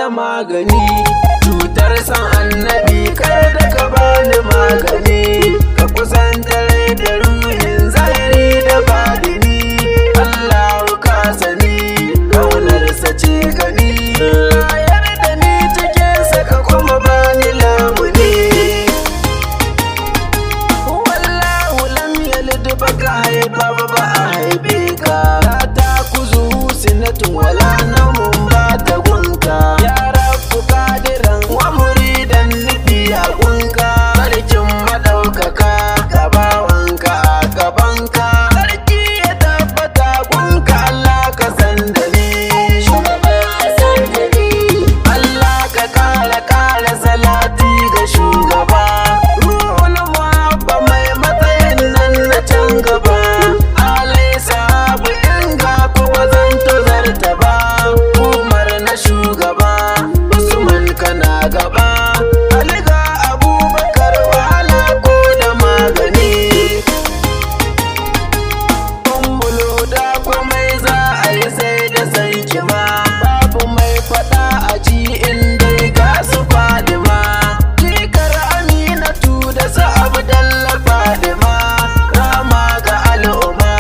magani. Cutar san annabi kar da ka bani magani. Ka kusantar da ruhin zahiri da badini. Allahu ka sani ƙaunarsa ce gani. Rayar da ni cikinsa ka kuma bani lamuni. Wallahu lam yalid baka haifa ba a haife ka. Ta kuzu sinatun wala namun ba ta gunka. Ya rabu kadiran wa muridan nufi a gunka. Sarkin madaukaka gabawanka a gabanka. Sarki ya tabbata gunka Allah ka san da ni. Allah ka kara salati ga shugaba. Ruhul muhabba mai matsayin nan na can gaba. Alai sahabu inga kuma zan tozarta ba. Umar na shugaba Usman kana gaba. Ali ga Abubakar wahala ko da magani. Ummul huda komai za a yi sai da san kima. Babu mai faɗa a ji in dai ga su Fadima. Jikar Aminatu da su Abdallah Fadima. Rama ga al'umma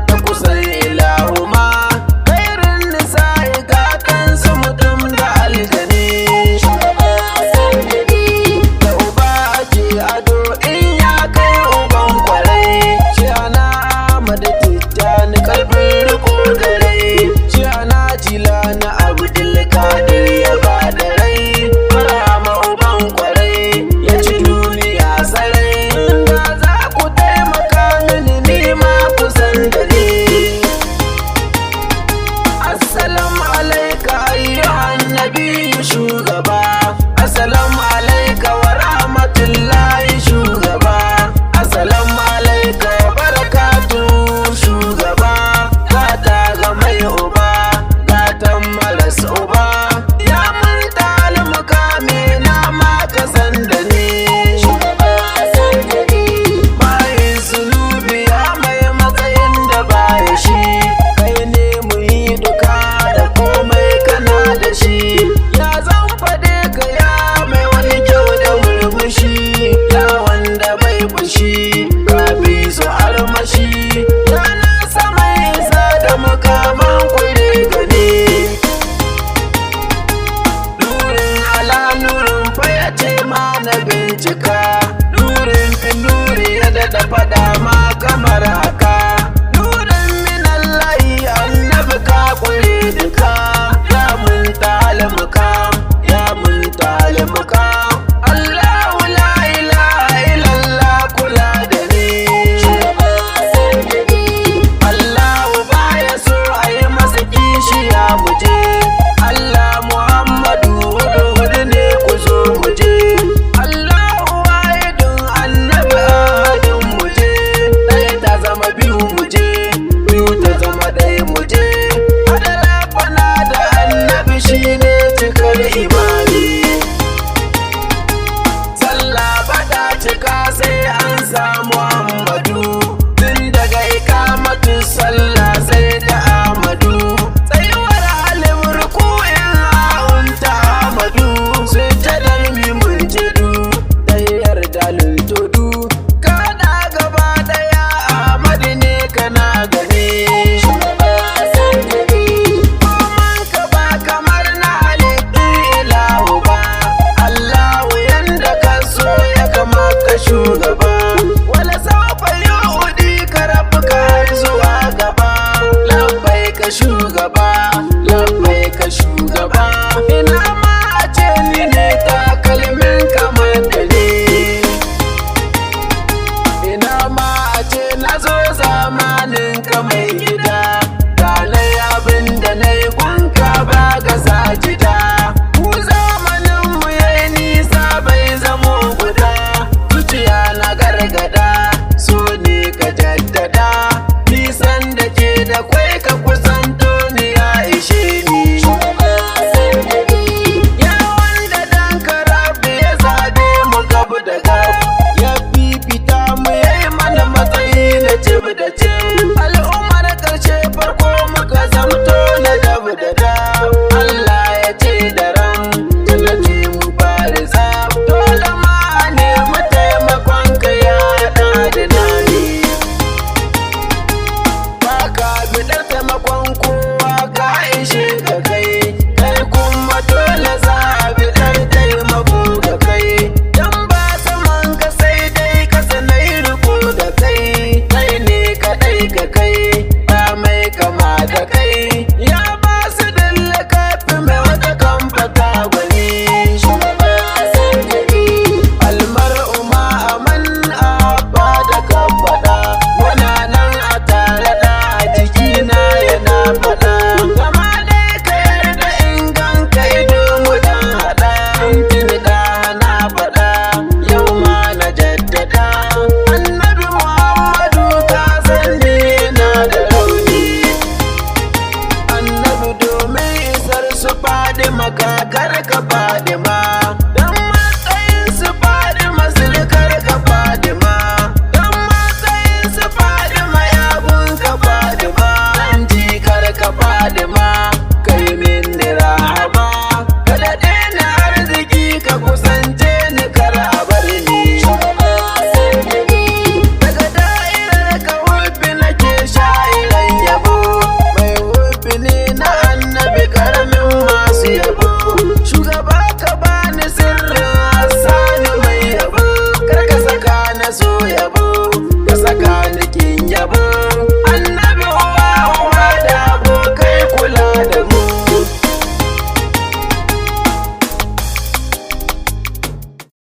da kusan ilahuma. Kairin nisa'i gatan su mutum da aljani. Da uba ake ado in ya kai uban kwarai. Shi ana Ahmad Tijjani karfin riko gare. Shi ana Jilani Abdulkadir ya ba da rai. Marhama uban kwarai ya ci duniya sarai. Da za ku taimaka mini ni ma ku san da ni. Assalamu alaika ayyuhan nabiyyu shugaba. Assalamu alaika wa rahmatullahi shugaba. Assalamu alaika wa barakatuhu shugaba. Gata ga mai uba, gatan maras uba. Ya mun mukami na ma ka san da ni. Bayin zunubi ya mai matsayin da baya shi. Kai ne mu yi duka da komai kana da shi. Ya zan faɗe ka ya mai wani kyau da murmushi. Ya wanda bai fushi kafi su armashi. Ya na sama isa da mukaman kure gani. Nurin ala nurin faya ce ma na bincika. Nurin fin nuri ya daɗa faɗa ma kamar haka. Nurin minallahi annabi ka kure duka. Ya mun talamuka, ya mun talamuka. Allahu la ilaha illallah kula da ni. Allahu baya so a yi masa kishiya muje. Allah Muhammadu hudu ne ku zo muje. Allahu wahidun annabi ahadin muje. Ɗaya ta zama biyu muje, biyu ta zama ɗaya muje. Adala fana da annabi shine cikar imani. Sallah bada cika sai an samu